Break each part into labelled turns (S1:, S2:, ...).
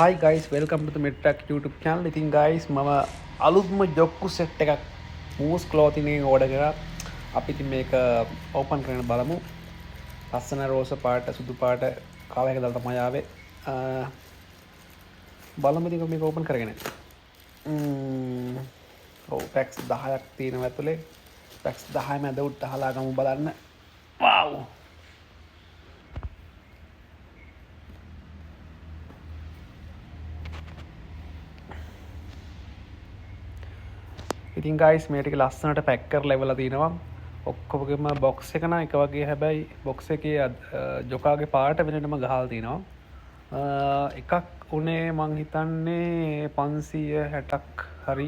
S1: Hi guys, welcome to the Medtech YouTube channel. ඉතින් guys මම අලුත්ම ජොක්කු සෙට් එකක් මූස් ක්ලෝතින් එකෙන් ඕඩර් කරා. අපි ඉතින් මේක ඕපන් කරගෙන බලමු. ලස්සන රෝස පාට, සුදු පාට කාලා එක දාලා තමයි ආවේ. බලමු ඉතින් මේක ඕපන් කරගෙන. ඔව් පැක්ස් 10ක් තියෙනවා ඇතුලේ. පැක්ස් 10 මැද උඩට අහලා ගමු බලන්න. wow ඉතින් ගයිස් මේ ටික ලස්සනට පැක් කරලා ලැබලා තිනවා. ඔක්කොගේම බොක්ස් එක නම් එක වගේ, හැබැයි බොක්ස් එකේ ජොකාගේ පාට වෙනටම ගහලා තිනවා. එකක් උනේ මං හිතන්නේ 560ක් හරි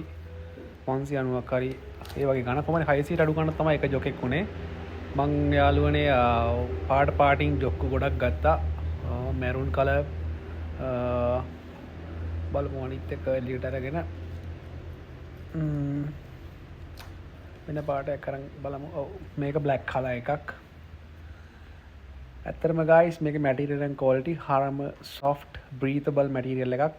S1: 590ක් හරි ඒ වගේ ගණන්. කොහමද 600ට අඩු ගණන් තමයි එක ජොකෙක් උනේ. මං යාළුවනේ පාටින් ජොක්කු ගොඩක් ගත්තා. මැරුන් කලර් බලමු අනිත් එක එළියට අරගෙන වෙන පාටයක් කරන් බලමු. ඔව් මේක බ්ලැක් කලර් එකක්. ඇත්තටම ගයිස් මේක material and quality හරම soft breathable material එකක්.